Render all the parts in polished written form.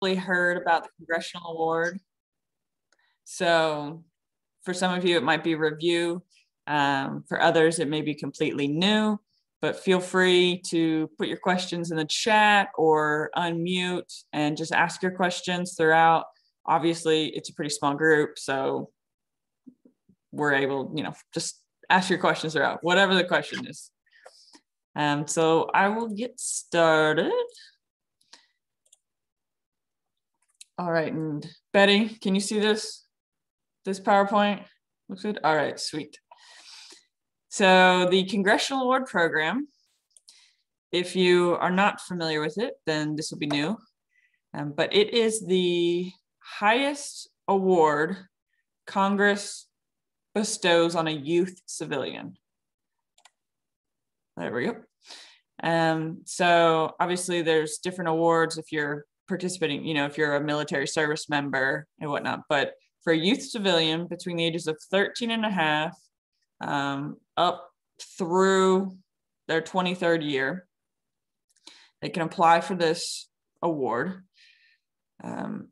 probably heard about the Congressional Award. So for some of you, it might be review. For others, it may be completely new, but feel free to put your questions in the chat or unmute and just ask your questions throughout. Obviously, it's a pretty small group, so we're able, just ask your questions throughout, whatever the question is. So I will get started. All right, and Betty, can you see this PowerPoint? Looks good. All right, sweet. So the Congressional Award Program, if you are not familiar with it, then this will be new. But it is the highest award Congress bestows on a youth civilian. There we go. So obviously there's different awards if you're participating, if you're a military service member and whatnot, but for a youth civilian between the ages of 13 and a half up through their 23rd year, they can apply for this award.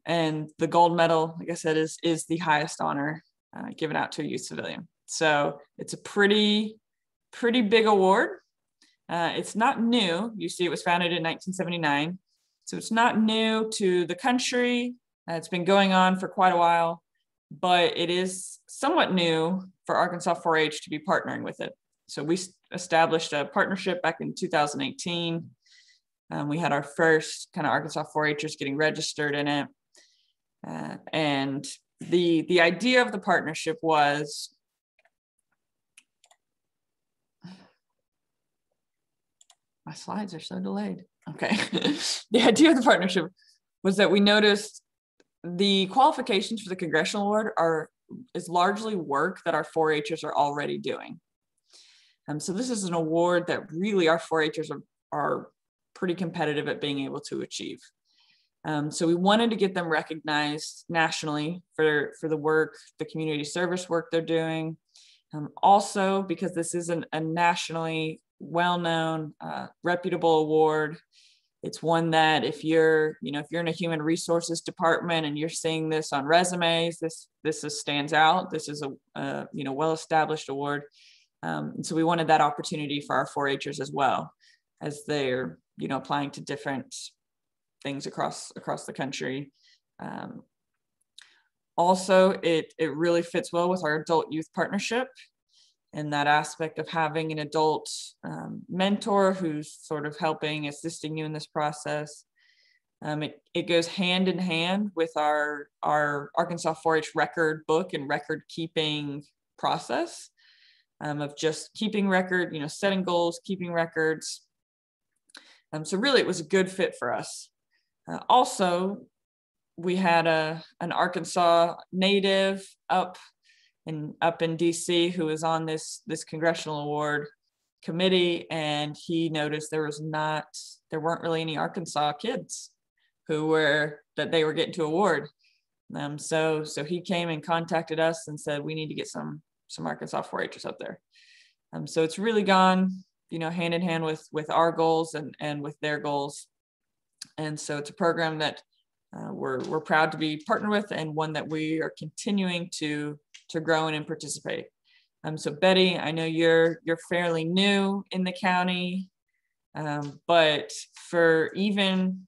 And the gold medal, like I said, is the highest honor given out to a youth civilian. So it's a pretty big award. It's not new. You see, it was founded in 1979. So it's not new to the country. It's been going on for quite a while, but it is somewhat new for Arkansas 4-H to be partnering with it. So we established a partnership back in 2018. We had our first kind of Arkansas 4-Hers getting registered in it. And the idea of the partnership was, my slides are so delayed. Okay. The idea of the partnership was that we noticed the qualifications for the Congressional Award is largely work that our 4-Hers are already doing. So this is an award that really our 4-Hers are pretty competitive at being able to achieve. So we wanted to get them recognized nationally for the work, the community service work they're doing. Also, because this is a nationally well-known, reputable award. It's one that if you're in a human resources department and you're seeing this on resumes, this stands out. This is a well-established award. And so we wanted that opportunity for our 4-Hers as well, as they're applying to different things across the country. Also, it really fits well with our adult youth partnership, and that aspect of having an adult mentor who's sort of assisting you in this process. It goes hand in hand with our Arkansas 4-H record book and record keeping process of just keeping record, setting goals, keeping records. So really it was a good fit for us. Also, we had an Arkansas native up in DC who was on this Congressional Award committee, and he noticed there weren't really any Arkansas kids that they were getting to award. So he came and contacted us and said, we need to get some Arkansas 4-Hers up there. So it's really gone, hand in hand with our goals and with their goals. And so it's a program that we're proud to be partnered with, and one that we are continuing to grow in and participate. So Betty, I know you're fairly new in the county, but for even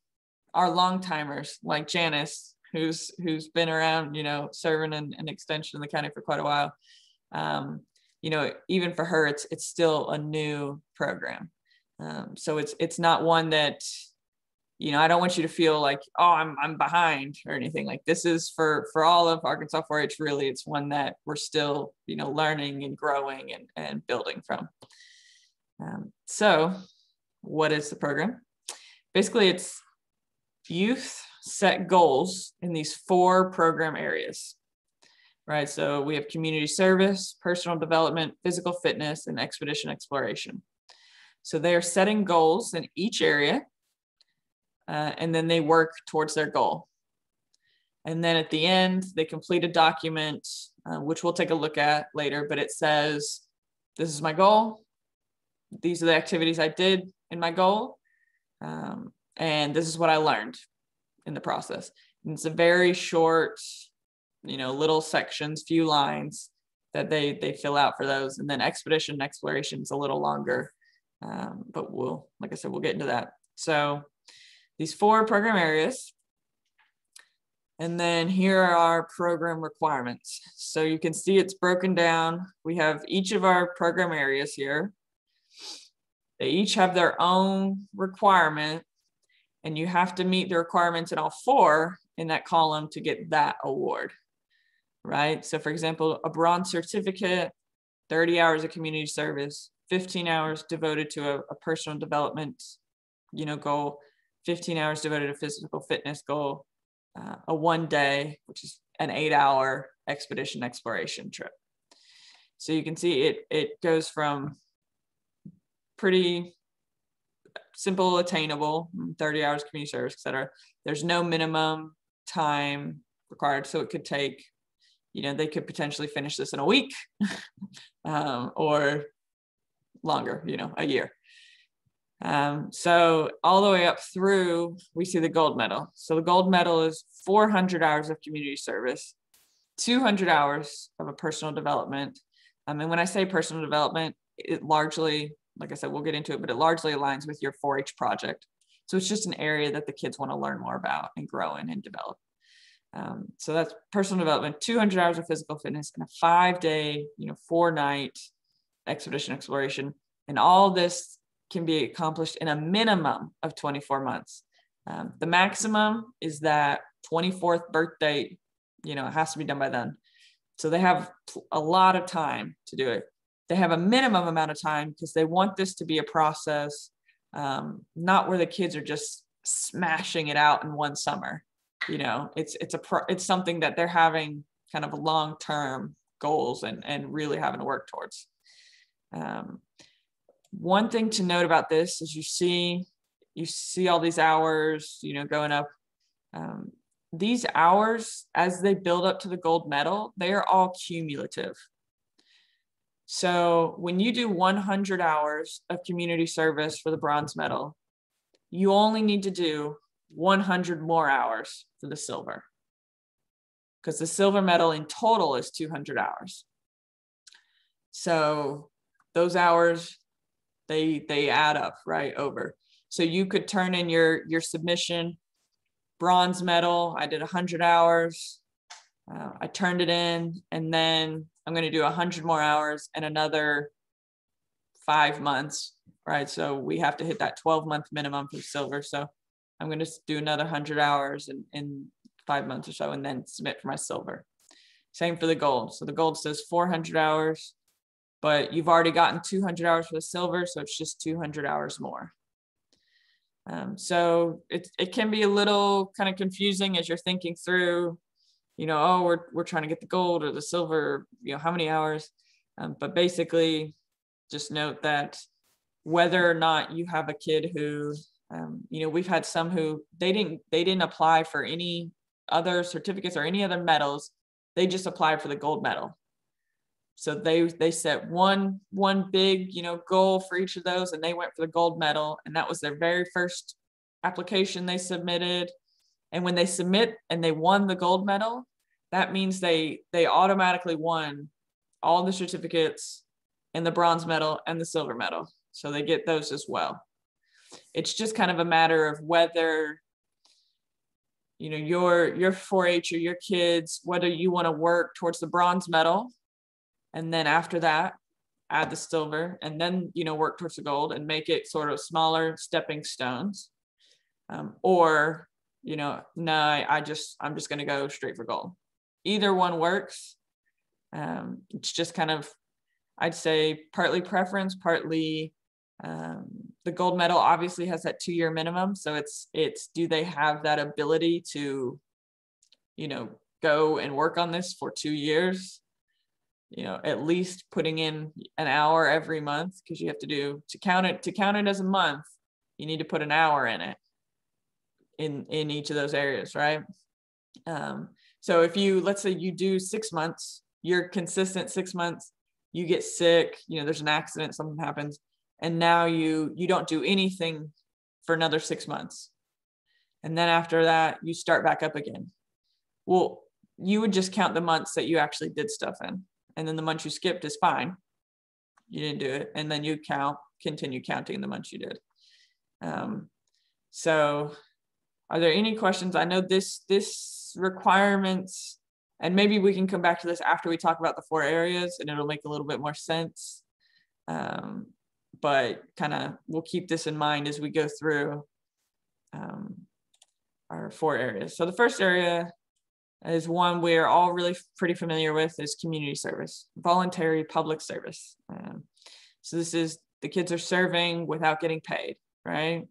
our long timers like Janice, who's been around, serving an extension in the county for quite a while, even for her, it's still a new program. So it's not one that, I don't want you to feel like, oh, I'm behind or anything. Like, this is for all of Arkansas 4-H. Really, it's one that we're still, learning and growing and building from. So what is the program? Basically, it's youth set goals in these 4 program areas, right? So we have community service, personal development, physical fitness, and expedition exploration. So they are setting goals in each area. And then they work towards their goal. And then at the end, they complete a document, which we'll take a look at later, but it says, this is my goal. These are the activities I did in my goal. And this is what I learned. in the process. And it's a very short, little sections, few lines that they fill out for those. And then expedition and exploration is a little longer, but like I said, we'll get into that. So these 4 program areas. And then here are our program requirements. So you can see it's broken down. We have each of our program areas here. They each have their own requirement, and you have to meet the requirements in all 4 in that column to get that award, right? So for example, a bronze certificate, 30 hours of community service, 15 hours devoted to a personal development, goal, 15 hours devoted to physical fitness goal, a 1 day, which is an 8-hour expedition exploration trip. So you can see it goes from pretty simple, attainable, 30 hours community service, etc. There's no minimum time required. So it could take, they could potentially finish this in a week or longer, a year. So all the way up through, we see the gold medal. So the gold medal is 400 hours of community service, 200 hours of a personal development. And when I say personal development, it largely, like I said, we'll get into it, but it largely aligns with your 4-H project. So it's just an area that the kids want to learn more about and grow in and develop. So that's personal development, 200 hours of physical fitness, and a 5-day, 4-night expedition exploration. And all this can be accomplished in a minimum of 24 months. The maximum is that 24th birthday, it has to be done by then. So they have a lot of time to do it. They have a minimum amount of time because they want this to be a process, not where the kids are just smashing it out in one summer. It's something that they're having kind of long-term goals and really having to work towards. One thing to note about this is you see all these hours, going up. These hours, as they build up to the gold medal, they are all cumulative. So when you do 100 hours of community service for the bronze medal, you only need to do 100 more hours for the silver, because the silver medal in total is 200 hours. So those hours, they add up right over. So you could turn in your submission, bronze medal, I did 100 hours, I turned it in, and then I'm going to do 100 more hours and another 5 months, right? So we have to hit that 12-month minimum for silver. So I'm going to do another 100 hours in 5 months or so, and then submit for my silver. Same for the gold. So the gold says 400 hours, but you've already gotten 200 hours for the silver, so it's just 200 hours more. So it can be a little kind of confusing as you're thinking through, we're trying to get the gold or the silver, how many hours? But basically, just note that whether or not you have a kid who, we've had some who they didn't apply for any other certificates or any other medals, they just applied for the gold medal. So they set one big, goal for each of those, and they went for the gold medal, and that was their very first application they submitted. And when they submit and they won the gold medal, that means they automatically won all the certificates and the bronze medal and the silver medal. So they get those as well. It's just kind of a matter of whether, your 4-H or your kids, whether you want to work towards the bronze medal, and then after that, add the silver, and then, work towards the gold and make it sort of smaller stepping stones. Or, no, I'm just going to go straight for gold. Either one works. It's just kind of, I'd say partly preference, partly the gold medal obviously has that 2-year minimum. So it's do they have that ability to, go and work on this for 2 years? At least putting in an hour every month, because you have to count it as a month, you need to put an hour in it in each of those areas, right? So if let's say you do 6 months, you're consistent 6 months, you get sick, there's an accident, something happens, and now you don't do anything for another 6 months. And then after that, you start back up again. Well, you would just count the months that you actually did stuff in. And then the months you skipped is fine. You didn't do it. And then you continue counting the months you did. So are there any questions? I know this requirements, and maybe we can come back to this after we talk about the 4 areas and it'll make a little bit more sense. But kind of, we'll keep this in mind as we go through our 4 areas. So the first area is one we're all really pretty familiar with, is community service, voluntary public service. So this is, the kids are serving without getting paid, right?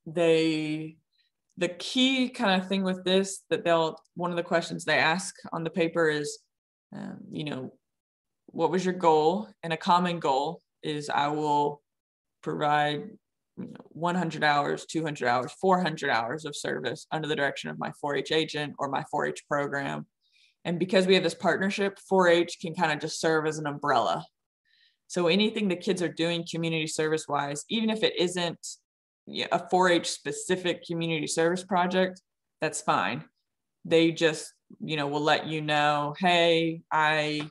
The key kind of thing with this, that one of the questions they ask on the paper is, what was your goal? And a common goal is, I will provide 100 hours, 200 hours, 400 hours of service under the direction of my 4-H agent or my 4-H program. And because we have this partnership, 4-H can kind of just serve as an umbrella. So anything the kids are doing community service wise, even if it isn't a 4-H specific community service project, that's fine. They just, will let you know, hey, I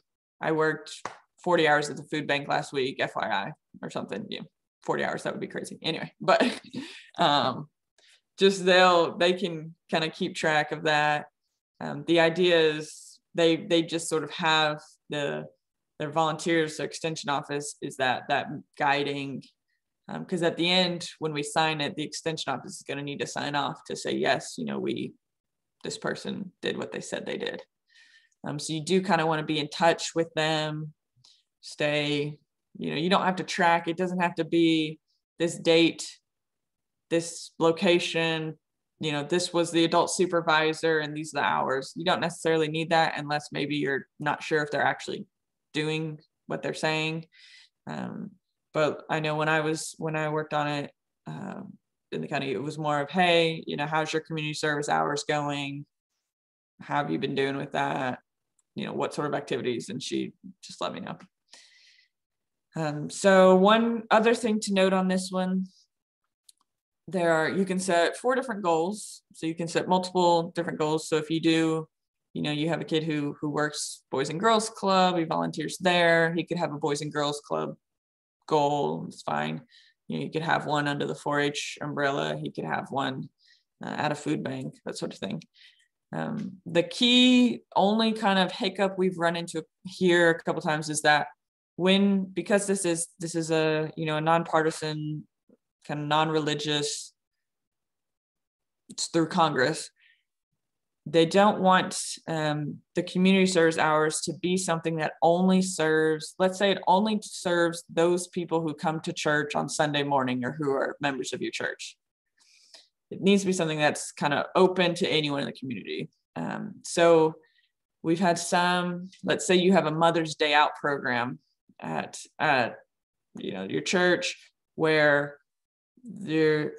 worked 40 hours at the food bank last week, FYI, or something. 40 hours, that would be crazy. Anyway, but just they can kind of keep track of that. The idea is they just sort of have their volunteers, their extension office is that guiding, because at the end, when we sign it, the extension office is going to need to sign off to say, yes, this person did what they said they did. So you do kind of want to be in touch with them, stay, you don't have to track. It doesn't have to be this date, this location, this was the adult supervisor and these are the hours. You don't necessarily need that unless maybe you're not sure if they're actually doing what they're saying. But I know when I worked on it in the county, it was more of, hey, how's your community service hours going? How have you been doing with that? What sort of activities? And she just let me know. So one other thing to note on this one, you can set 4 different goals. So you can set multiple different goals. So if you do, you have a kid who works Boys and Girls Club, he volunteers there, he could have a Boys and Girls Club goal, it's fine. You could have one under the 4-H umbrella, he could have one at a food bank, that sort of thing. The key only kind of hiccup we've run into here a couple times is that because this is a a nonpartisan, kind of non-religious, it's through Congress, they don't want the community service hours to be something that only serves, let's say it only serves those people who come to church on Sunday morning or who are members of your church. It needs to be something that's kind of open to anyone in the community. So we've had some, let's say you have a Mother's Day Out program at your church, where you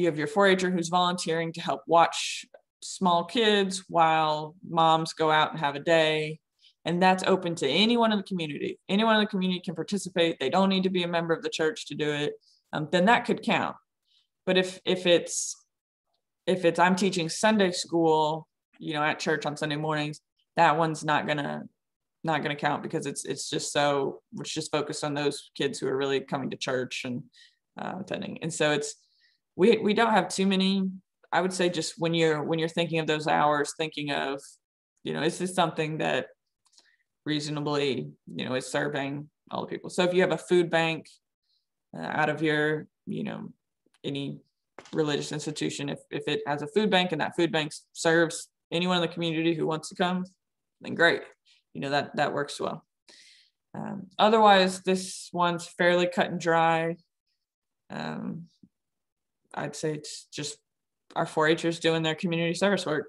have your 4-H'er who's volunteering to help watch small kids while moms go out and have a day, and that's open to anyone in the community. Anyone in the community can participate. They don't need to be a member of the church to do it. Then that could count. But if it's I'm teaching Sunday school, at church on Sunday mornings, that one's not gonna count, because it's just focused on those kids who are really coming to church and attending. And so we don't have too many. I would say just when you're thinking of those hours, thinking of, is this something that reasonably, is serving all the people. So if you have a food bank out of your, any religious institution, if it has a food bank and that food bank serves anyone in the community who wants to come, then great. That works well. Otherwise, this one's fairly cut and dry. I'd say it's just our 4-H'ers doing their community service work.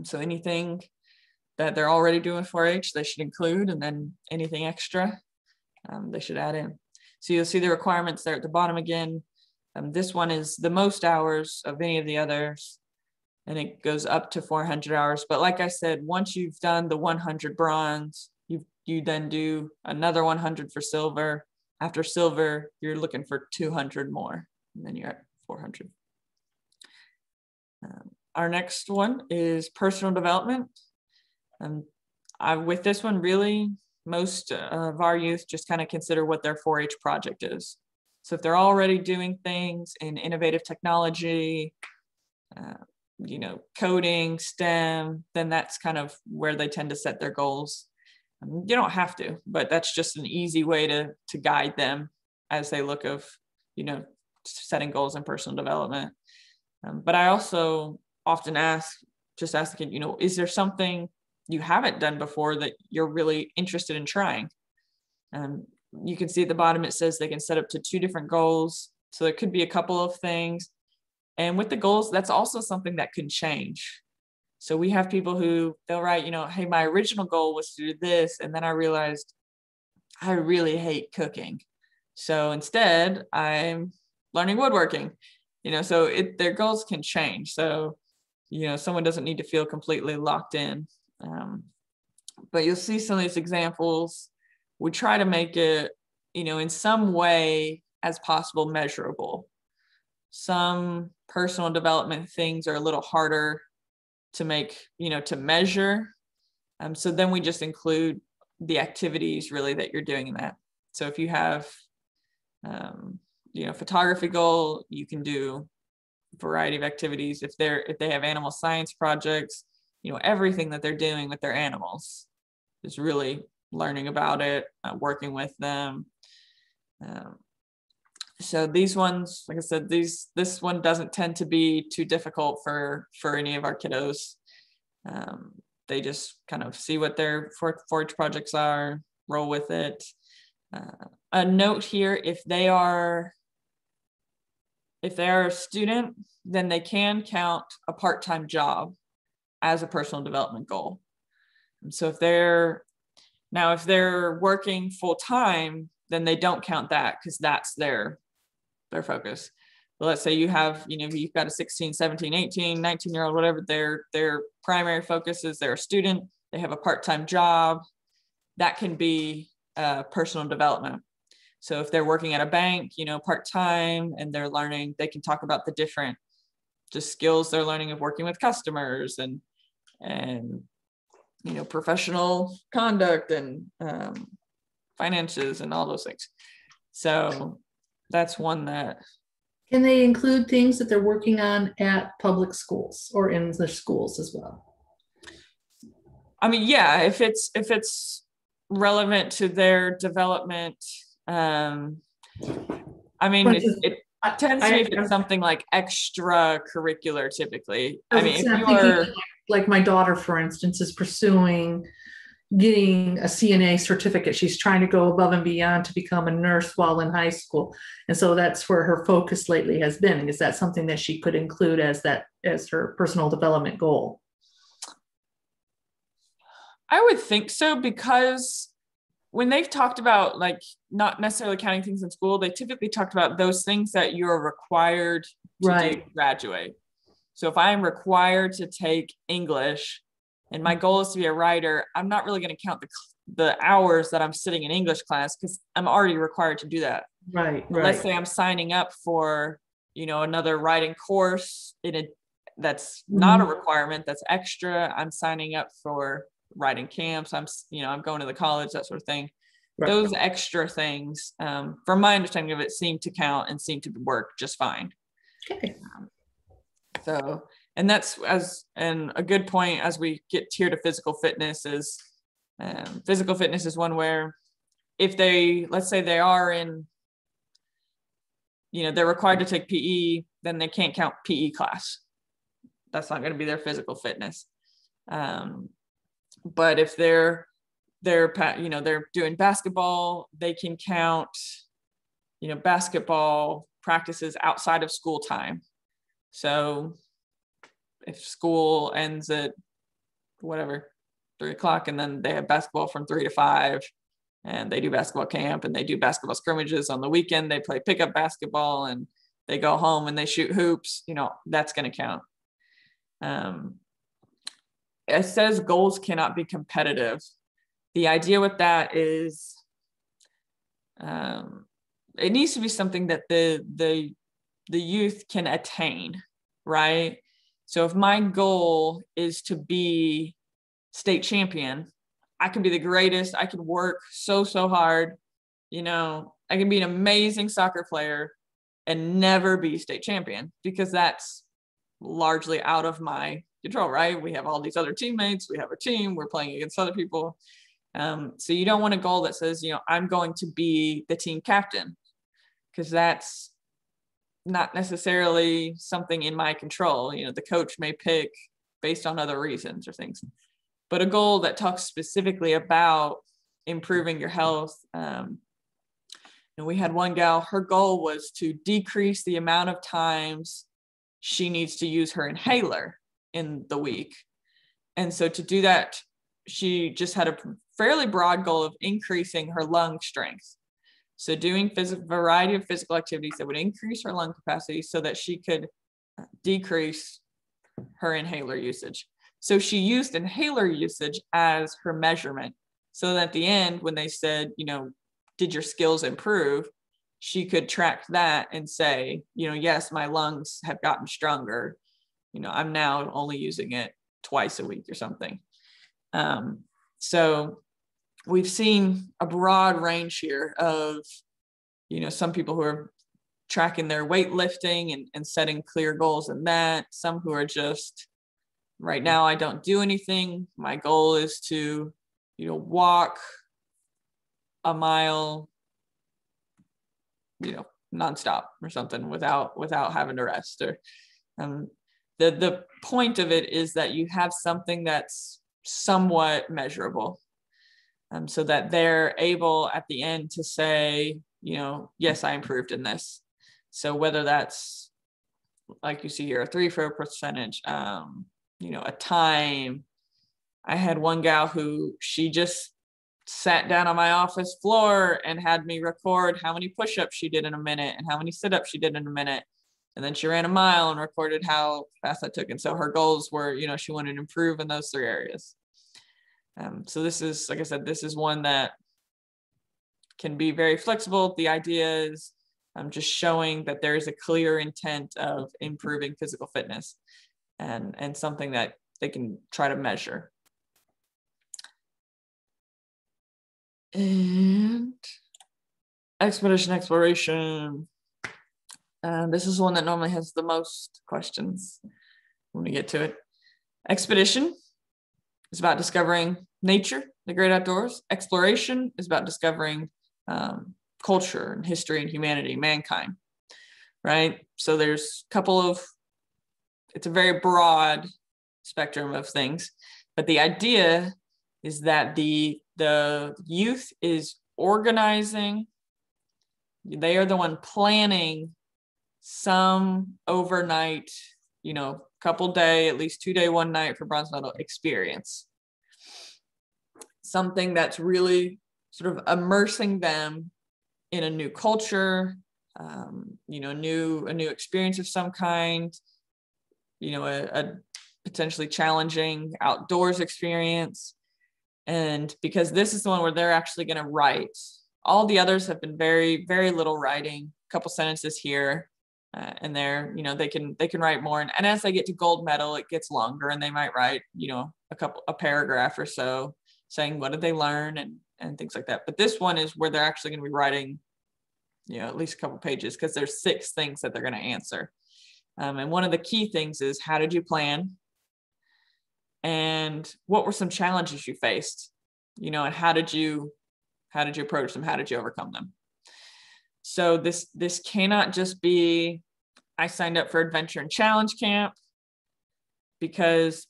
So anything that they're already doing 4-H, they should include, and then anything extra, they should add in. So you'll see the requirements there at the bottom again. This one is the most hours of any of the others, and it goes up to 400 hours. But like I said, once you've done the 100 bronze, you then do another 100 for silver. After silver, you're looking for 200 more, and then you're at 400. Our next one is personal development. With this one, really, most of our youth just kind of consider what their 4-H project is. So if they're already doing things in innovative technology, coding, STEM, then that's kind of where they tend to set their goals. You don't have to, but that's just an easy way to guide them as they look of, setting goals in personal development. But I also often ask the kid, is there something you haven't done before that you're really interested in trying? You can see at the bottom, it says they can set up to 2 different goals. So it could be a couple of things. And with the goals, that's also something that can change. So we have people who they'll write, hey, my original goal was to do this. And then I realized I really hate cooking. So instead I'm learning woodworking, so their goals can change. So, someone doesn't need to feel completely locked in. But you'll see some of these examples. We try to make it, in some way as possible measurable. Some personal development things are a little harder to make, to measure. So then we just include the activities really that you're doing in that. So if you have, photography goal, you can do a variety of activities. If they have animal science projects, everything that they're doing with their animals is really learning about it, working with them. So these ones, like I said, this one doesn't tend to be too difficult for any of our kiddos. They just kind of see what their 4-H projects are, roll with it. A note here, if they are a student, then they can count a part-time job as a personal development goal. And so if they're working full-time, then they don't count that because that's their focus. But let's say you have, you've got a 16, 17, 18, 19-year-old, whatever, their primary focus is they're a student, they have a part-time job, that can be personal development. So if they're working at a bank, part-time, and they're learning, they can talk about the different just skills they're learning of working with customers and professional conduct and finances and all those things. So that's one that. Can they include things that they're working on at public schools or in the schools as well? Yeah, if it's relevant to their development, it tends to be if it's something like extracurricular typically. If you're like my daughter, for instance, is pursuing getting a CNA certificate. She's trying to go above and beyond to become a nurse while in high school. And so that's where her focus lately has been. Is that something that she could include as her personal development goal? I would think so, because when they've talked about not necessarily counting things in school, they typically talked about those things that you're required to do to graduate. So if I'm required to take English and my goal is to be a writer, I'm not really going to count the hours that I'm sitting in English class because I'm already required to do that. Right. Let's say I'm signing up for, another writing course that's not a requirement, that's extra. I'm signing up for writing camps. I'm going to the college, that sort of thing. Right. Those extra things, from my understanding of it, seem to count and seem to work just fine. Okay. And that's a good point as we get here to physical fitness is one where if let's say they are in, they're required to take PE, then they can't count PE class. That's not going to be their physical fitness. But if they're doing basketball, they can count, basketball practices outside of school time. So if school ends at 3:00, and then they have basketball from 3 to 5, and they do basketball camp and they do basketball scrimmages on the weekend, they play pickup basketball and they go home and they shoot hoops, that's going to count. It says goals cannot be competitive. The idea with that is it needs to be something that the the youth can attain, right? So if my goal is to be state champion, I can be the greatest. I can work so hard. I can be an amazing soccer player and never be state champion, because that's largely out of my control, right? We have all these other teammates. We have a team. We're playing against other people. So you don't want a goal that says, I'm going to be the team captain, because that's not necessarily something in my control. The coach may pick based on other reasons or things, but a goal that talks specifically about improving your health. And we had one gal, her goal was to decrease the amount of times she needs to use her inhaler in the week. And so to do that, she just had a fairly broad goal of increasing her lung strength. So doing variety of physical activities that would increase her lung capacity so that she could decrease her inhaler usage. So she used inhaler usage as her measurement. So that at the end, when they said, did your skills improve, she could track that and say, yes, my lungs have gotten stronger. I'm now only using it twice a week or something. So we've seen a broad range here of, some people who are tracking their weightlifting and setting clear goals in that. Some who are just, right now, I don't do anything. My goal is to, walk a mile, nonstop or something without having to rest. Or the point of it is that you have something that's somewhat measurable, so that they're able at the end to say, yes, I improved in this. So whether that's, like you see here, a 3-throw percentage, a time. I had one gal who she just sat down on my office floor and had me record how many push-ups she did in a minute and how many sit-ups she did in a minute. And then she ran a mile and recorded how fast that took. And so her goals were, she wanted to improve in those 3 areas. So this is, like I said, this is one that can be very flexible. The idea is just showing that there is a clear intent of improving physical fitness and something that they can try to measure. And expedition exploration. This is one that normally has the most questions when we get to it. Expedition is about discovering nature, the great outdoors. Exploration is about discovering culture and history and humanity, mankind, right? So there's a couple of, it's a very broad spectrum of things, but the idea is that the youth is organizing, they are the one planning some overnight, couple day, at least 2 day, 1 night for bronze medal experience. Something that's really sort of immersing them in a new culture, a new experience of some kind, a potentially challenging outdoors experience. And because this is the one where they're actually going to write. All the others have been very, very little writing, a couple sentences here and there. They can write more. And as they get to gold medal, it gets longer and they might write, a paragraph or so saying what did they learn and things like that. But this one is where they're actually going to be writing, at least a couple pages, because there's 6 things that they're going to answer. And one of the key things is, how did you plan? And what were some challenges you faced, and how did you approach them? How did you overcome them? So this cannot just be, I signed up for adventure and challenge camp, because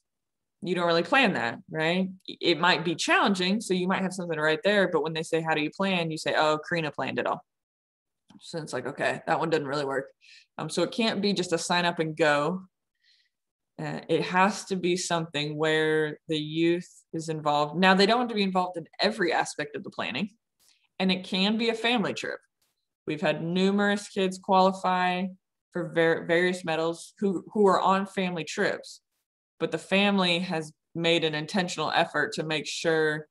you don't really plan that, right? It might be challenging, so you might have something right there, but when they say, how do you plan? You say, oh, Karina planned it all. So it's like, okay, that one doesn't really work. So it can't be just a sign up and go. It has to be something where the youth is involved. Now, they don't have to be involved in every aspect of the planning, and it can be a family trip. We've had numerous kids qualify for various medals who are on family trips, but the family has made an intentional effort to make sure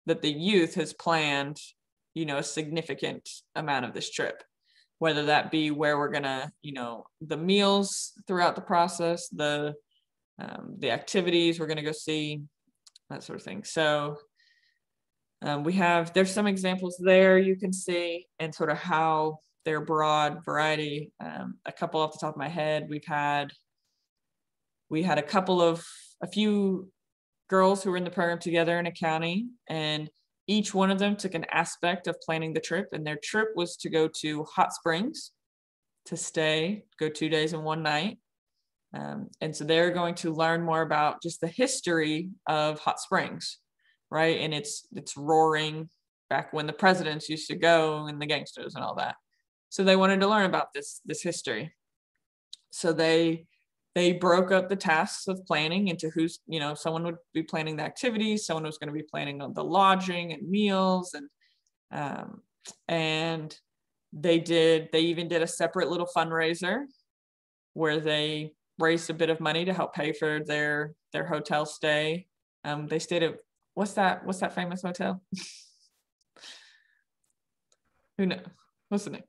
that the youth has planned, a significant amount of this trip. whether that be where we're gonna, the meals throughout the process, the activities we're gonna go see, that sort of thing. So there's some examples there you can see, and sort of how their broad variety. A couple off the top of my head, we had a few girls who were in the program together in a county, and each one of them took an aspect of planning the trip, and their trip was to go to hot springs, to go 2 days and 1 night. And so they're going to learn more about just the history of hot springs, right? And it's roaring back when the presidents used to go and the gangsters and all that. So they wanted to learn about this history. So they broke up the tasks of planning into who's, someone would be planning the activities, someone was going to be planning on the lodging and meals, and they even did a separate little fundraiser where they raised a bit of money to help pay for their hotel stay. They stayed at what's that famous hotel? Who knows? What's the name?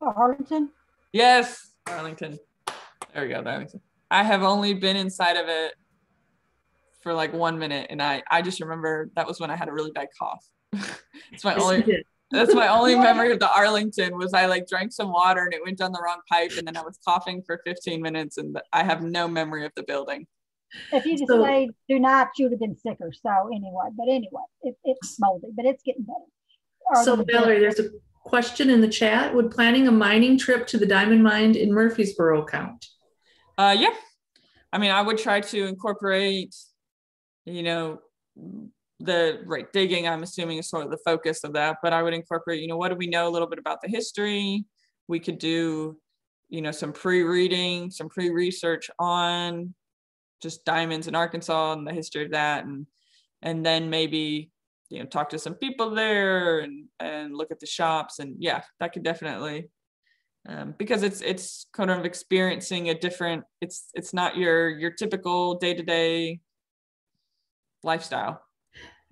Arlington? Yes, Arlington. There we go, Arlington. I have only been inside of it for like 1 minute, and I just remember that was when I had a really bad cough. That's my only memory of the Arlington was I like drank some water and it went down the wrong pipe, and then I was coughing for 15 minutes, and I have no memory of the building. If you just say do not, you would have been sicker. So anyway, it's moldy, but it's getting better. So Valerie, there's a question in the chat. Would planning a mining trip to the diamond mine in Murfreesboro count? Yeah. I mean, I would try to incorporate, the digging, I'm assuming, is sort of the focus of that, but I would incorporate, what do we know a little bit about the history? We could do, some pre-reading, some pre-research on just diamonds in Arkansas and the history of that. And then maybe, talk to some people there and look at the shops. And yeah, that could definitely, because it's kind of experiencing a different, it's not your typical day-to-day lifestyle.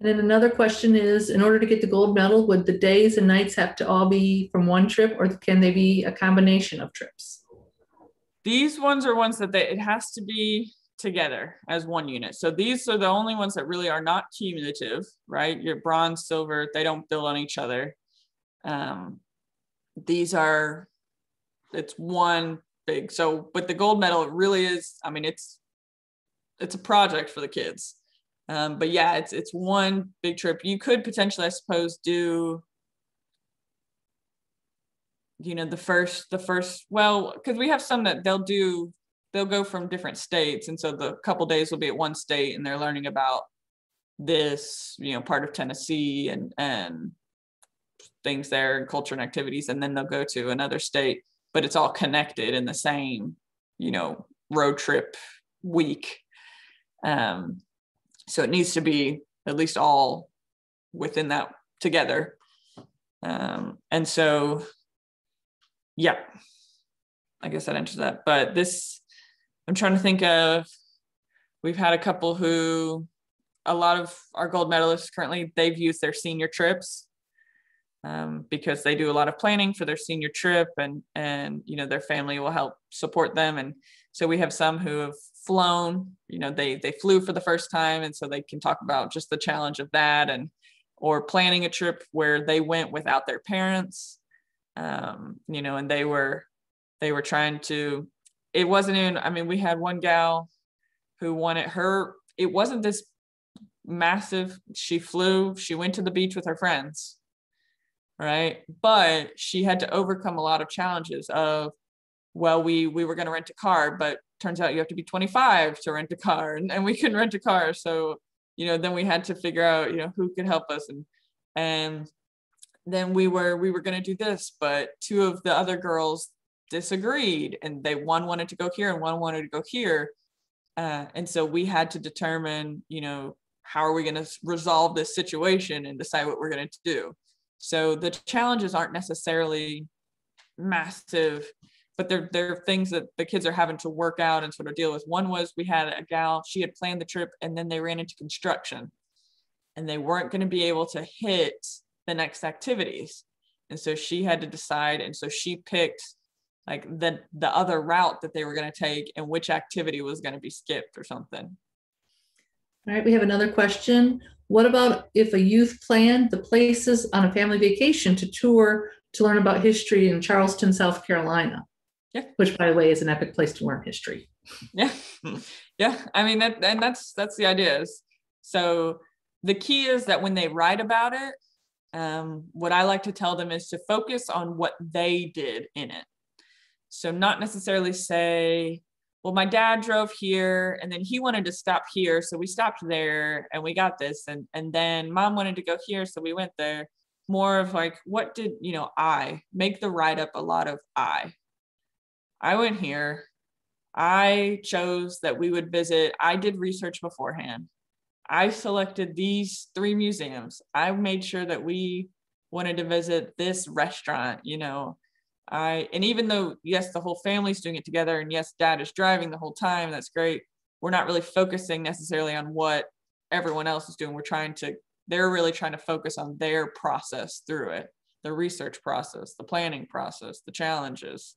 And then another question is, in order to get the gold medal, would the days and nights have to all be from one trip, or can they be a combination of trips? These ones are ones that it has to be together as one unit. So these are the only ones that really are not cumulative, right? Your bronze, silver, they don't build on each other. It's one big, so with the gold medal, it really is, I mean, it's a project for the kids. But yeah, it's one big trip. You could potentially, I suppose, do, the first, well, because we have some that they'll go from different states. And so the couple days will be at one state and they're learning about this, part of Tennessee and things there and culture and activities. And then they'll go to another state, but it's all connected in the same, road trip week. So it needs to be at least all within that together. And so, yeah, I guess that answers that. But I'm trying to think of, we've had a couple a lot of our gold medalists currently, they've used their senior trips because they do a lot of planning for their senior trip, and their family will help support them. And so we have some who have flown, they flew for the first time, and so they can talk about just the challenge of that, or planning a trip where they went without their parents, and they were trying to, it wasn't even, I mean, we had one gal who it wasn't this massive, she went to the beach with her friends, right? But she had to overcome a lot of challenges of, well, we were going to rent a car, but turns out you have to be 25 to rent a car, and we couldn't rent a car. So, then we had to figure out, who could help us. And then we were going to do this, but two of the other girls disagreed, and one wanted to go here and one wanted to go here. And so we had to determine, how are we going to resolve this situation and decide what we're going to do. So the challenges aren't necessarily massive, but they're things that the kids are having to work out and sort of deal with. One was, we had a gal, she had planned the trip, and then they ran into construction and they weren't going to be able to hit the next activities. And so she had to decide. And so she picked like the other route that they were going to take and which activity was going to be skipped or something. All right, we have another question. What about if a youth planned the places on a family vacation to tour to learn about history in Charleston, South Carolina? Yeah. Which, by the way, is an epic place to learn history. Yeah. Yeah. I mean, that's the idea is, so the key is that when they write about it, what I like to tell them is to focus on what they did in it. So not necessarily say, well, my dad drove here and then he wanted to stop here, so we stopped there and we got this, and then mom wanted to go here, so we went there. More of like, what did, I make the write-up a lot of I went here, I chose that we would visit, I did research beforehand, I selected these 3 museums, I made sure that we wanted to visit this restaurant, and even though, yes, the whole family's doing it together, and yes, dad is driving the whole time, that's great, we're not really focusing necessarily on what everyone else is doing. They're really trying to focus on their process through it, the research process, the planning process, the challenges.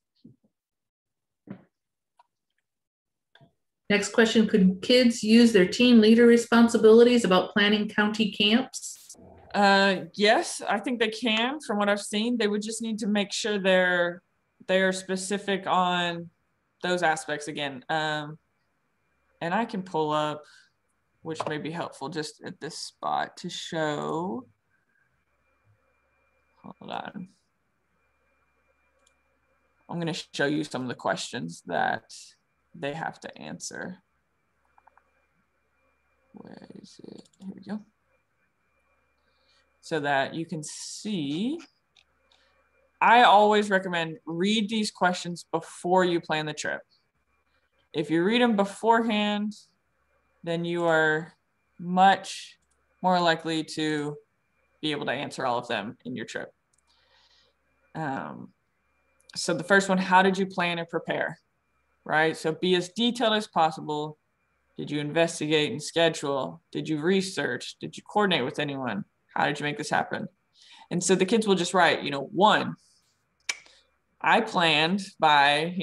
Next question, could kids use their team leader responsibilities about planning county camps? Yes, I think they can. From what I've seen, they would just need to make sure they're specific on those aspects again. And I can pull up, which may be helpful just at this spot to show. Hold on. I'm going to show you some of the questions that they have to answer. Where is it? Here we go. So that you can see, I always recommend read these questions before you plan the trip. If you read them beforehand, then you are much more likely to be able to answer all of them in your trip. So the first one, how did you plan and prepare? Right? So be as detailed as possible. Did you investigate and schedule? Did you research? Did you coordinate with anyone? How did you make this happen? And so the kids will just write, 1, I planned by,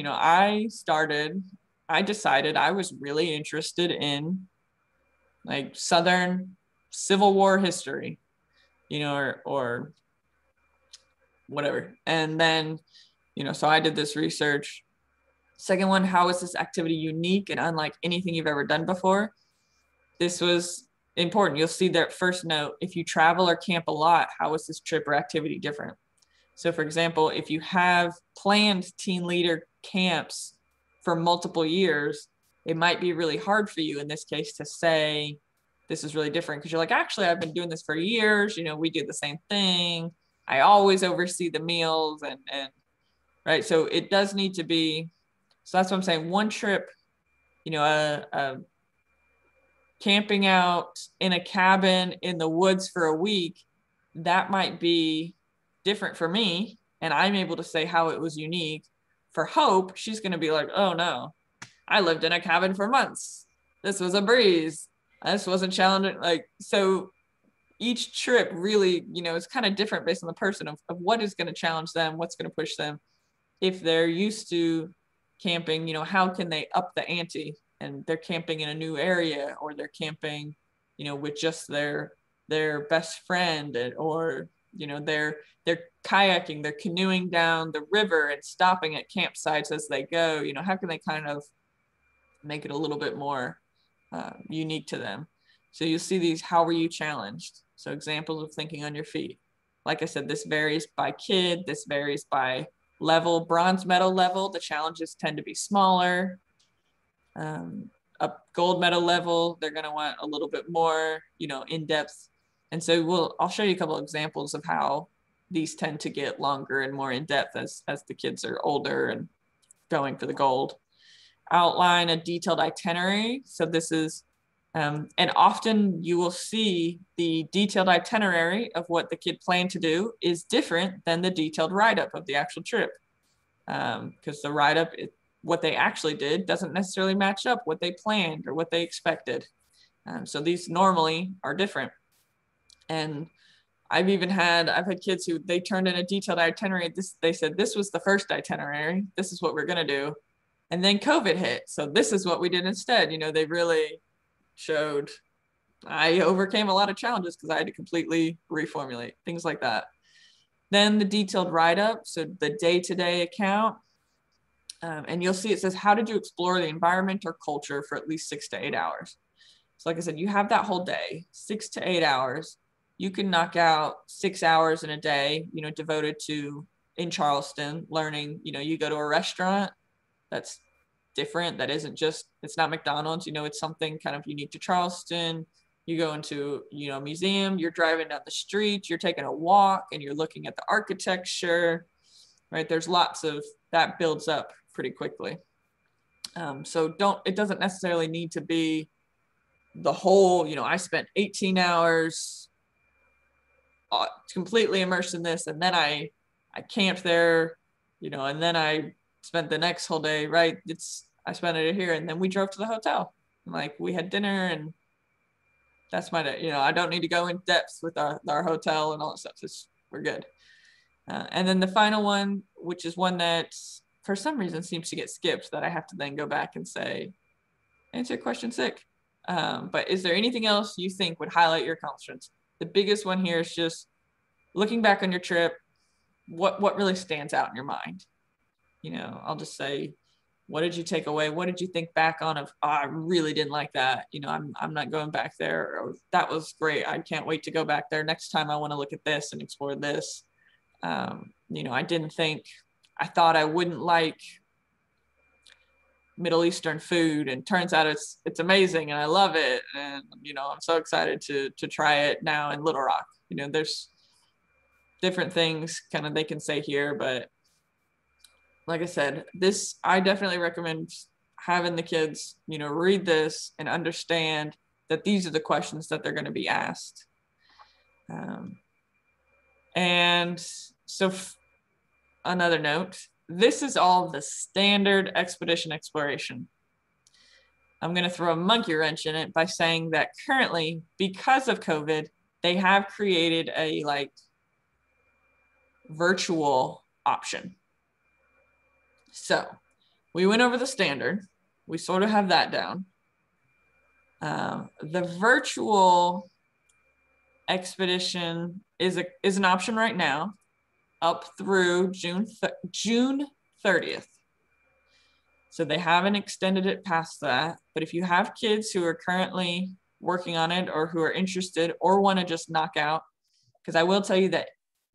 I decided I was really interested in like Southern Civil War history, or whatever. And then, so I did this research. Second one, how is this activity unique and unlike anything you've ever done before? This was important. You'll see their first note, if you travel or camp a lot, how is this trip or activity different? So for example, if you have planned teen leader camps for multiple years, it might be really hard for you in this case to say, this is really different, because you're like, actually, I've been doing this for years. We do the same thing. I always oversee the meals and right. So it does need to be, so that's what I'm saying. One trip, camping out in a cabin in the woods for a week, that might be different for me. And I'm able to say how it was unique. For Hope, she's going to be like, oh no, I lived in a cabin for months. This was a breeze. This wasn't challenging. Like, so each trip really, is kind of different based on the person of what is going to challenge them, what's going to push them. If they're used to camping, how can they up the ante? And they're camping in a new area, or they're camping, with just their best friend, or, they're kayaking, they're canoeing down the river and stopping at campsites as they go. How can they kind of make it a little bit more unique to them? So you'll see these, how were you challenged? So examples of thinking on your feet. Like I said, this varies by kid, this varies by level. Bronze medal level, the challenges tend to be smaller. A gold medal level, they're going to want a little bit more, in depth. And so I'll show you a couple of examples of how these tend to get longer and more in depth as the kids are older and going for the gold. Outline a detailed itinerary. So this is, and often you will see the detailed itinerary of what the kid planned to do is different than the detailed write-up of the actual trip. Because the write-up, what they actually did doesn't necessarily match up what they planned or what they expected. So these normally are different. And I've had kids who they turned in a detailed itinerary. They said this was the first itinerary. This is what we're going to do. And then COVID hit. So this is what we did instead. They really showed I overcame a lot of challenges because I had to completely reformulate things like that. Then the detailed write-up. So the day-to-day account. And you'll see it says, how did you explore the environment or culture for at least 6 to 8 hours? So like I said, you have that whole day, 6 to 8 hours. You can knock out 6 hours in a day, devoted to in Charleston learning. You go to a restaurant that's different. That isn't just, it's not McDonald's, it's something kind of unique to Charleston. You go into, a museum, you're driving down the street, you're taking a walk and you're looking at the architecture, right? There's lots of that builds up pretty quickly. So it doesn't necessarily need to be the whole, I spent 18 hours completely immersed in this. And then I camped there, and then I spent the next whole day, right? I spent it here. And then we drove to the hotel. Like we had dinner and that's my day. I don't need to go in depth with our hotel and all that stuff. We're good. And then the final one, which is one that for some reason seems to get skipped, that I have to then go back and say, answer question 6. But is there anything else you think would highlight your accomplishments? The biggest one here is just looking back on your trip, what really stands out in your mind? I'll just say, what did you take away? What did you think back on of, I really didn't like that. I'm not going back there. Or that was great. I can't wait to go back there. Next time I want to look at this and explore this. I thought I wouldn't like Middle Eastern food, and turns out it's amazing and I love it. And, I'm so excited to try it now in Little Rock. There's different things kind of they can say here, but like I said, I definitely recommend having the kids, read this and understand that these are the questions that they're going to be asked. And so another note, this is all the standard expedition exploration. I'm going to throw a monkey wrench in it by saying that currently, because of COVID, they have created a virtual option. So we went over the standard. We sort of have that down. The virtual expedition is an option right now up through June 30th. So they haven't extended it past that. But if you have kids who are currently working on it or who are interested or want to just knock out, because I will tell you that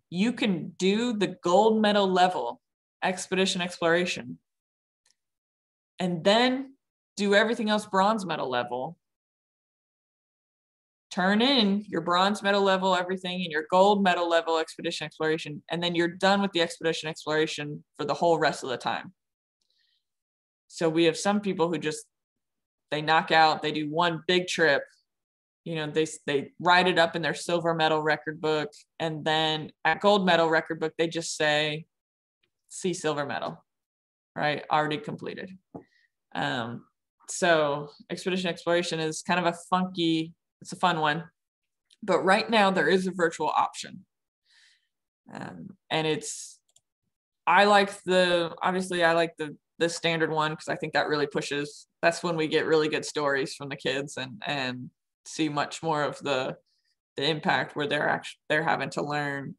you can do the gold medal level expedition exploration and then do everything else bronze medal level. Turn in your bronze medal level, everything, and your gold medal level expedition exploration, and then you're done with the expedition exploration for the whole rest of the time. So we have some people who they knock out, they do one big trip, they write it up in their silver medal record book, and then at gold medal record book, they just say, see silver medal, right? Already completed. So expedition exploration is kind of it's a fun one, but right now there is a virtual option. And I like the standard one because I think that really pushes, that's when we get really good stories from the kids and see much more of the impact where they're having to learn.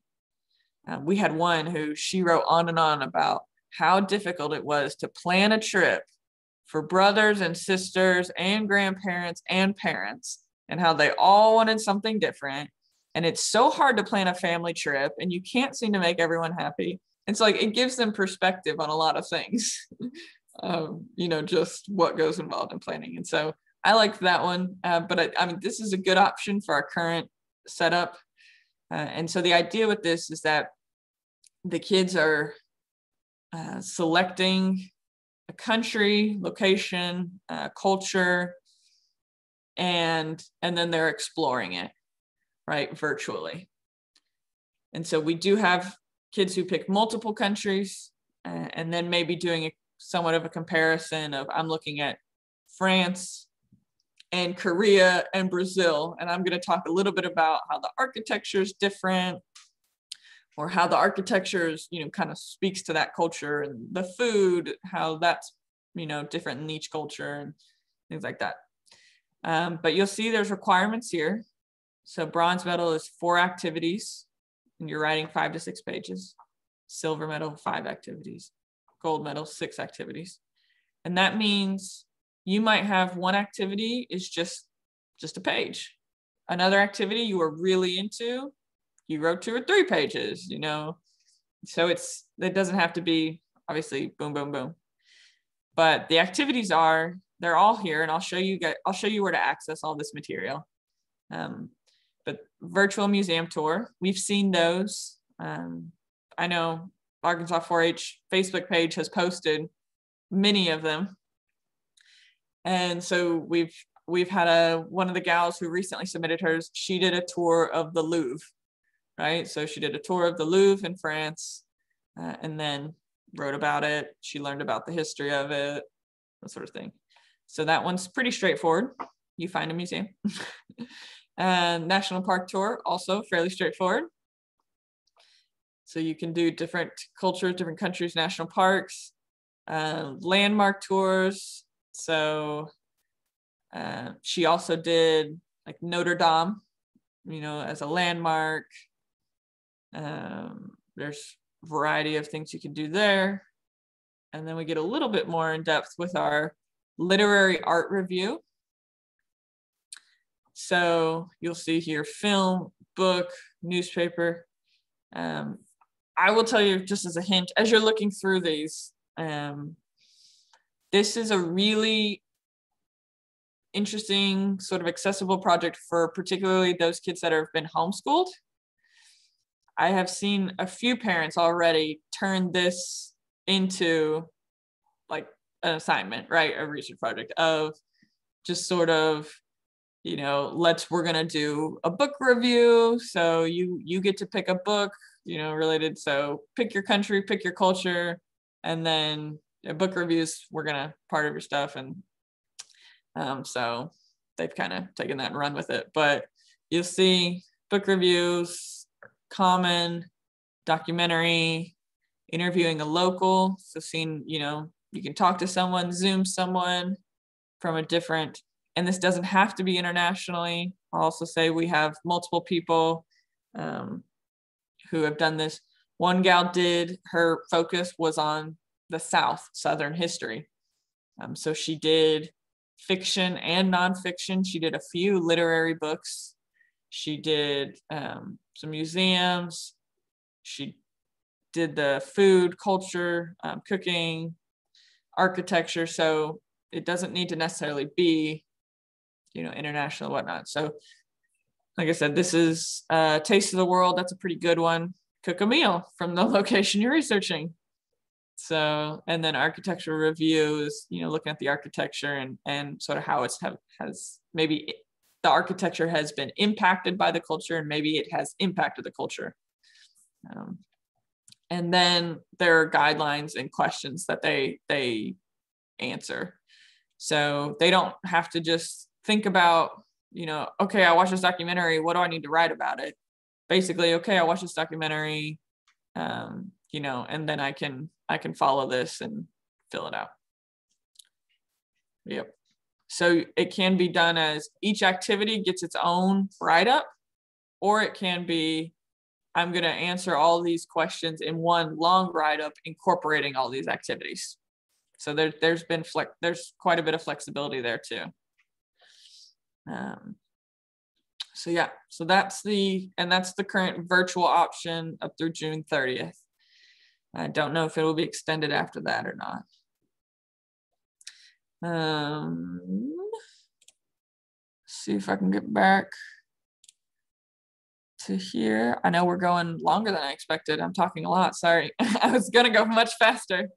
We had one who she wrote on and on about how difficult it was to plan a trip for brothers and sisters and grandparents and parents, and how they all wanted something different. And it's so hard to plan a family trip and you can't seem to make everyone happy. It's it gives them perspective on a lot of things, just what goes involved in planning. And so I liked that one, but I mean, this is a good option for our current setup. And so the idea with this is that the kids are selecting a country, location, culture, and then they're exploring it, right, virtually. And so we do have kids who pick multiple countries and then maybe doing somewhat of a comparison of, I'm looking at France and Korea and Brazil. And I'm going to talk a little bit about how the architecture is different, or how the architecture is, kind of speaks to that culture, and the food, how that's, different in each culture and things like that. But you'll see there's requirements here. So bronze medal is 4 activities, and you're writing 5 to 6 pages. Silver medal, 5 activities. Gold medal, 6 activities. And that means you might have one activity is just a page. Another activity you were really into, you wrote 2 or 3 pages, So it doesn't have to be obviously boom, boom, boom. But the activities they're all here, and I'll show you where to access all this material. But virtual museum tour, we've seen those. I know Arkansas 4-H Facebook page has posted many of them. And so we've had one of the gals who recently submitted hers, she did a tour of the Louvre, right? So she did a tour of the Louvre in France, and then wrote about it. She learned about the history of it, that sort of thing. So that one's pretty straightforward. You find a museum. And national park tour, also fairly straightforward. So you can do different cultures, different countries, national parks, landmark tours. So she also did like Notre Dame, as a landmark. There's a variety of things you can do there. And then we get a little bit more in depth with our literary art review. So you'll see here film, book, newspaper. I will tell you just as a hint, as you're looking through these, this is a really interesting sort of accessible project for particularly those kids that have been homeschooled. I have seen a few parents already turn this into like an assignment, right? A research project of just sort of, we're gonna do a book review. So you get to pick a book, related. So pick your country, pick your culture, and then book reviews, we're gonna part of your stuff. And so they've kind of taken that and run with it. But you'll see book reviews, common, documentary, interviewing a local. So seeing, you can talk to someone, Zoom someone from a different, and this doesn't have to be internationally. I'll also say we have multiple people who have done this. One gal her focus was on the Southern history. So she did fiction and nonfiction. She did a few literary books. She did some museums. She did the food, culture, cooking, architecture. So it doesn't need to necessarily be, international and whatnot. So like I said, this is Taste of the World. That's a pretty good one. Cook a meal from the location you're researching. So, and then architectural reviews, looking at the architecture and sort of how has maybe the architecture has been impacted by the culture, and maybe it has impacted the culture. And then there are guidelines and questions that they answer. So they don't have to just think about, okay, I watched this documentary, what do I need to write about it? Basically, okay, I watched this documentary, and then I can follow this and fill it out. Yep. So it can be done as each activity gets its own write-up, or it can be, I'm going to answer all these questions in one long write-up incorporating all these activities. So there's quite a bit of flexibility there too. So yeah, so that's the current virtual option up through June 30th. I don't know if it will be extended after that or not. See if I can get back to here. I know we're going longer than I expected. I'm talking a lot, sorry. I was gonna go much faster.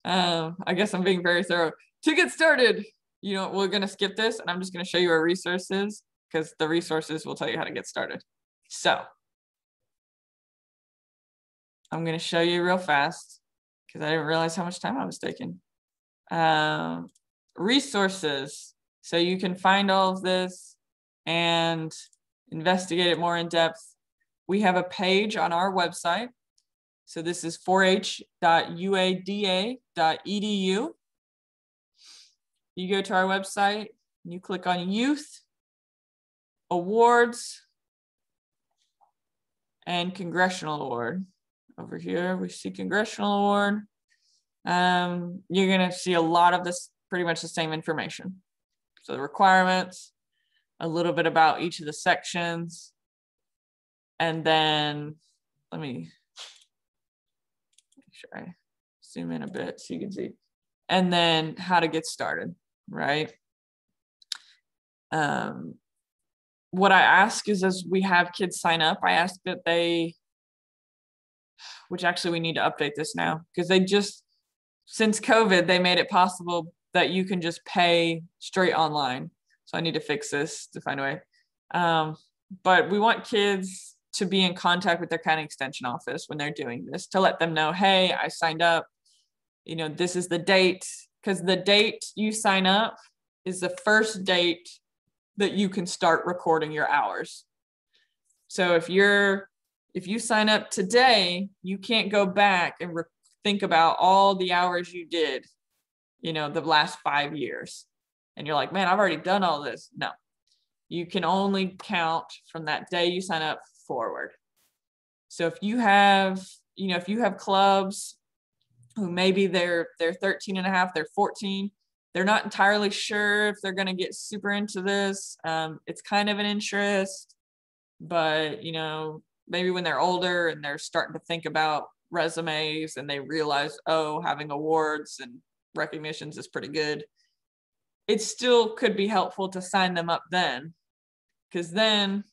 I guess I'm being very thorough. To get started, we're gonna skip this and I'm just gonna show you our resources, because the resources will tell you how to get started. So I'm gonna show you real fast because I didn't realize how much time I was taking. Resources. So you can find all of this and investigate it more in depth. We have a page on our website. So this is 4h.uada.edu. You go to our website, you click on Youth, Awards, and Congressional Award. Over here, we see Congressional Award. You're gonna see a lot of this, pretty much the same information. So the requirements, a little bit about each of the sections, and then let me make sure I zoom in a bit so you can see, and then how to get started, right? What I ask is, as we have kids sign up, I ask that they, which actually we need to update this now, because they just, since COVID, they made it possible that you can just pay straight online. So I need to fix this to find a way. But we want kids to be in contact with their county extension office when they're doing this, to let them know, hey, I signed up, you know, this is the date, because the date you sign up is the first date that you can start recording your hours. So if you sign up today, you can't go back and think about all the hours you did, you know, the last 5 years. And you're like, man, I've already done all this. No, you can only count from that day you sign up forward. So if you have, you know, if you have clubs who maybe they're 13 and a half, they're 14, they're not entirely sure if they're going to get super into this. It's kind of an interest, but, you know, maybe when they're older and they're starting to think about resumes and they realize, oh, having awards and recognitions is pretty good, it still could be helpful to sign them up then, because then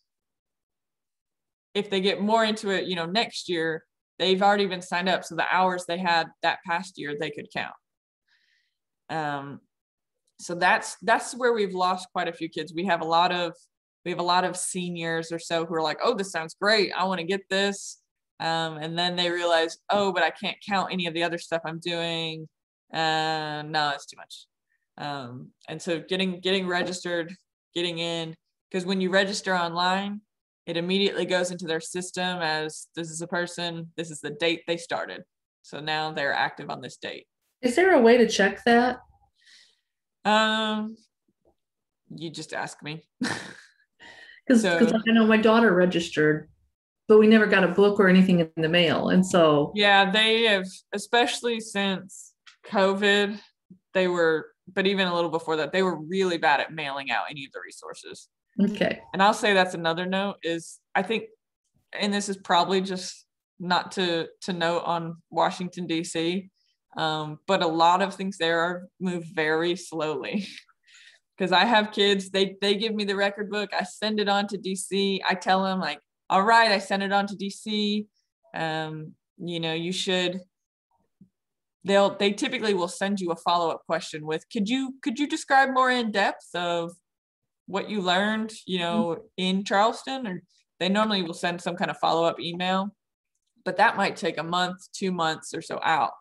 if they get more into it, you know, next year, they've already been signed up. So the hours they had that past year, they could count. So that's where we've lost quite a few kids. We have a lot of seniors or so who are like, oh, this sounds great, I want to get this. And then they realize, oh, but I can't count any of the other stuff I'm doing. No, it's too much. And so getting registered, getting in, because when you register online, it immediately goes into their system as, this is a person, this is the date they started. So now they're active on this date. Is there a way to check that? You just ask me. Because I know my daughter registered, but we never got a book or anything in the mail. And so. Yeah, they have, especially since COVID, but even a little before that, they were really bad at mailing out any of the resources. Okay. And I'll say that's another note is, I think, and this is probably just not to note on Washington, D.C., but a lot of things there move very slowly. Because I have kids, they give me the record book, I send it on to DC, I tell them like, all right, I sent it on to DC, you know, you should, they typically will send you a follow-up question with, could you describe more in depth of what you learned, you know, in Charleston? Or they normally will send some kind of follow-up email, but that might take a month, 2 months or so out.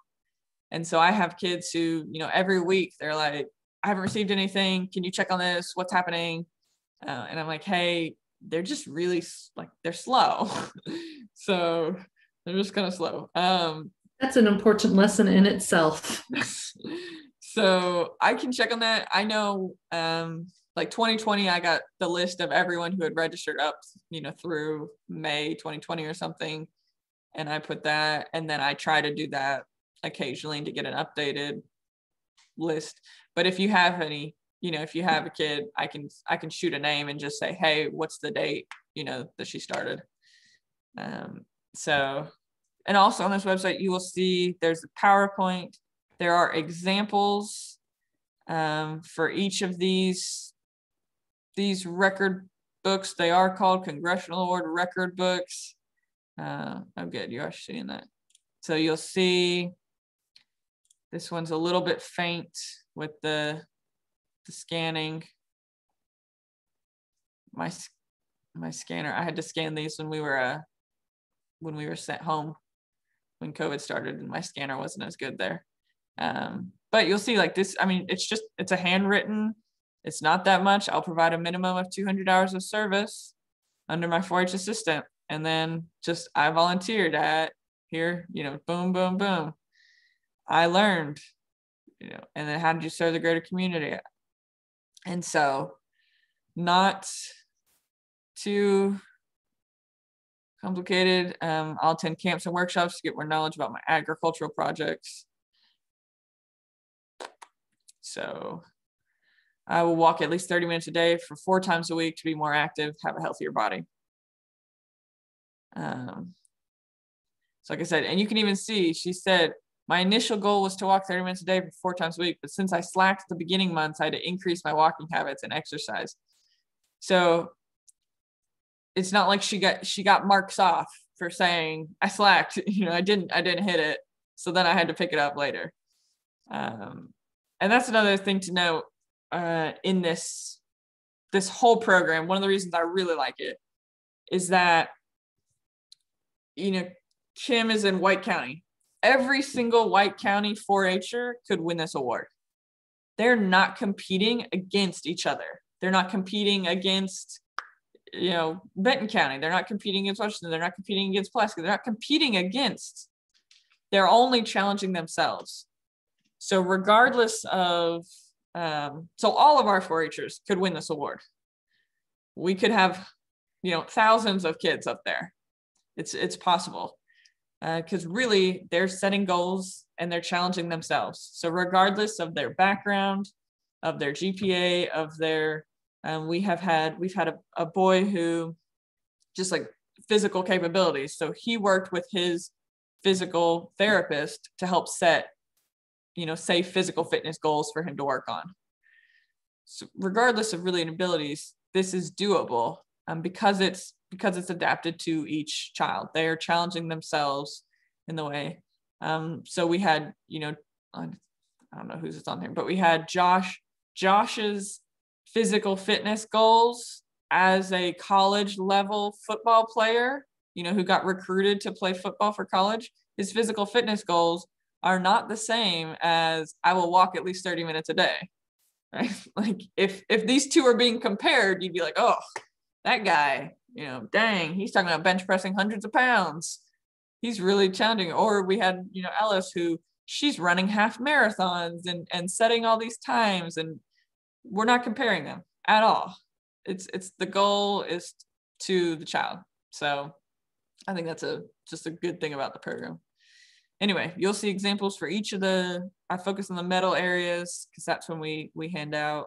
And so I have kids who, you know, every week they're like, I haven't received anything, can you check on this, what's happening? And I'm like, hey, they're just really like, they're slow. So they're just kind of slow. That's an important lesson in itself. So I can check on that. I know like 2020, I got the list of everyone who had registered up, you know, through May 2020 or something. And I put that, and then I try to do that occasionally to get an updated list. But if you have any, you know, if you have a kid, I can shoot a name and just say, hey, what's the date, you know, that she started. So, and also on this website, you will see there's a PowerPoint. There are examples for each of these record books. They are called Congressional Award record books. Oh, good, you are seeing that. So you'll see this one's a little bit faint with the scanning. My scanner, I had to scan these when we were sent home when COVID started, and my scanner wasn't as good there. But you'll see like this, I mean, it's a handwritten, It's not that much. I'll provide a minimum of 200 hours of service under my 4-H assistant. And then just I volunteered at here, boom, boom, boom. I learned, and then how did you serve the greater community? And so not too complicated. I'll attend camps and workshops to get more knowledge about my agricultural projects. So I will walk at least 30 minutes a day for 4 times a week to be more active, have a healthier body. So like I said, and you can even see, she said, my initial goal was to walk 30 minutes a day for 4 times a week, but since I slacked the beginning months, I had to increase my walking habits and exercise. So it's not like she got marks off for saying I slacked, I didn't hit it. So then I had to pick it up later. And that's another thing to note in this whole program. One of the reasons I really like it is that, Kim is in White County. Every single White County 4-H'er could win this award. They're not competing against each other. They're not competing against, Benton County. They're not competing against Washington. They're not competing against Pulaski. They're not competing against. They're only challenging themselves. So regardless of, so all of our 4-H'ers could win this award. We could have, thousands of kids up there. It's possible. Because really they're setting goals and they're challenging themselves. So regardless of their background, of their GPA, of their, we've had a boy who just like physical capabilities. So he worked with his physical therapist to help set, say physical fitness goals for him to work on. So regardless of really abilities, this is doable because it's adapted to each child. They are challenging themselves in the way. So we had, I don't know who's on here, but we had Josh's physical fitness goals as a college level football player, who got recruited to play football for college. His physical fitness goals are not the same as I will walk at least 30 minutes a day, right? Like if these two are being compared, you'd be like, oh, that guy, dang, he's talking about bench pressing hundreds of pounds. He's really challenging. Or we had, Alice, who she's running half marathons and setting all these times, and we're not comparing them at all. It's the goal is to the child. So I think that's just a good thing about the program. Anyway, you'll see examples for each of I focus on the medal areas because that's when we hand out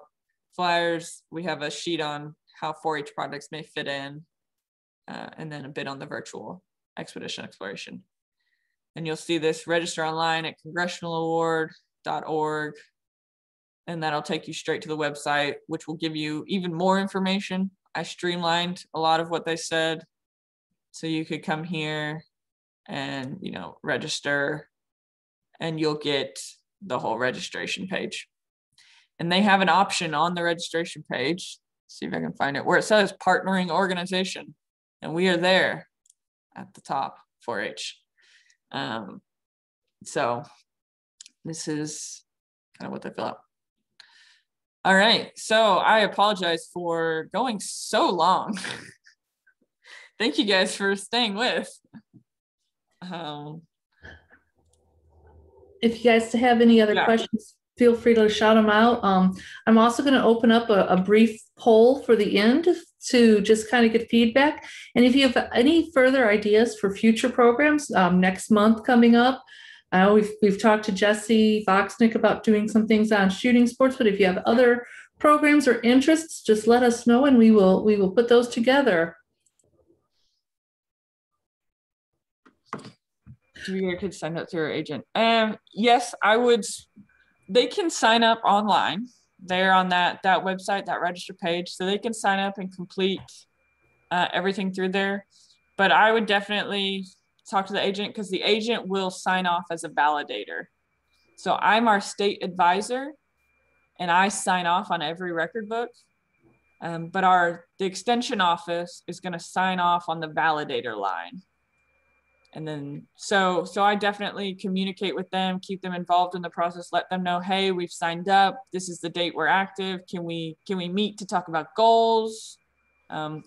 flyers. We have a sheet on how 4-H projects may fit in, and then a bit on the virtual expedition exploration. And you'll see this register online at congressionalaward.org, and that'll take you straight to the website, which will give you even more information. I streamlined a lot of what they said, so you could come here and register, and you'll get the whole registration page. And they have an option on the registration page, see if I can find it, where it says partnering organization, and we are there at the top, 4-H. So this is kind of what they fill out. All right, so I apologize for going so long. Thank you guys for staying with. If you guys have any other questions, feel free to shout them out. I'm also going to open up a brief poll for the end to just kind of get feedback. And if you have any further ideas for future programs, next month coming up, we've talked to Jesse Voxnick about doing some things on shooting sports, but if you have other programs or interests, just let us know and we will put those together. Do your kids sign up through our agent? Yes, I would. They can sign up online. They're on that website, that register page, so they can sign up and complete everything through there. But I would definitely talk to the agent because the agent will sign off as a validator. So I'm our state advisor, and I sign off on every record book. But the extension office is going to sign off on the validator line. And then, so I definitely communicate with them, keep them involved in the process, let them know, hey, we've signed up. This is the date we're active. Can we meet to talk about goals?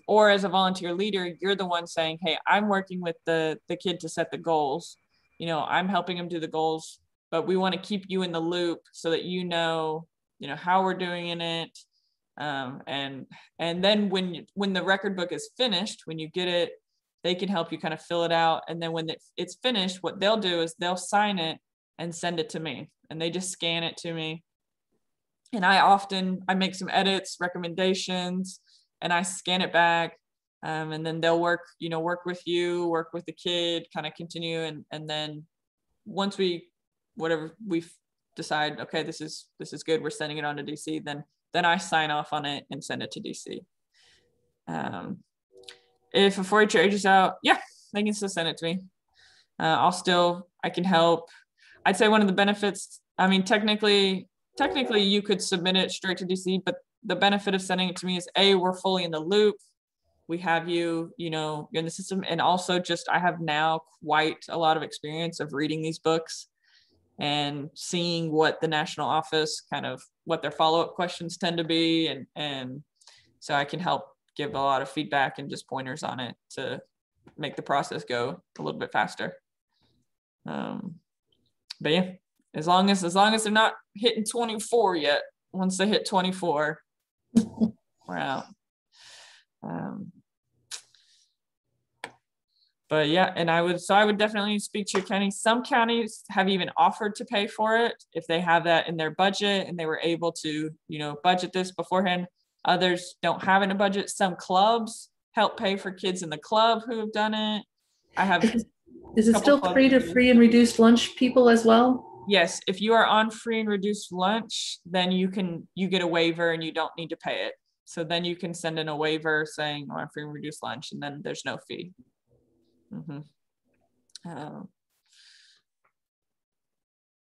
Or as a volunteer leader, you're the one saying, hey, I'm working with the kid to set the goals. You know, I'm helping him do the goals, but we want to keep you in the loop so that you know how we're doing in it. And then when the record book is finished, when you get it, they can help you kind of fill it out. And then when it's finished, what they'll do is they'll sign it and send it to me, and they just scan it to me. And I make some edits, recommendations, and I scan it back. And then they'll work with you, work with the kid, kind of continue. And then once we decide, okay, this is good, we're sending it on to DC, then I sign off on it and send it to DC. If a 4-H ages out, yeah, they can still send it to me. I can help. I'd say one of the benefits, I mean, technically you could submit it straight to DC, but the benefit of sending it to me is we're fully in the loop. We have you're in the system. And also I have now quite a lot of experience of reading these books and seeing what the national office what their follow-up questions tend to be. And so I can help give a lot of feedback and just pointers on it to make the process go a little bit faster. But yeah, as long as they're not hitting 24 yet, once they hit 24, we're out. But yeah, and I would definitely speak to your county. Some counties have even offered to pay for it if they have that in their budget and they were able to, budget this beforehand. Others don't have it in a budget. Some clubs help pay for kids in the club who have done it. Is it still free to free and reduced lunch people as well? Yes, if you are on free and reduced lunch, then you get a waiver and you don't need to pay it. So then you can send in a waiver saying, I'm on free and reduced lunch, and then there's no fee.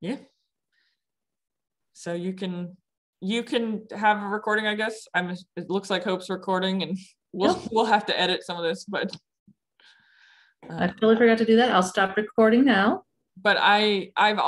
Yeah. So you can have a recording, I guess. It looks like Hope's recording, and we'll have to edit some of this, but I totally forgot to do that. I'll stop recording now. But I've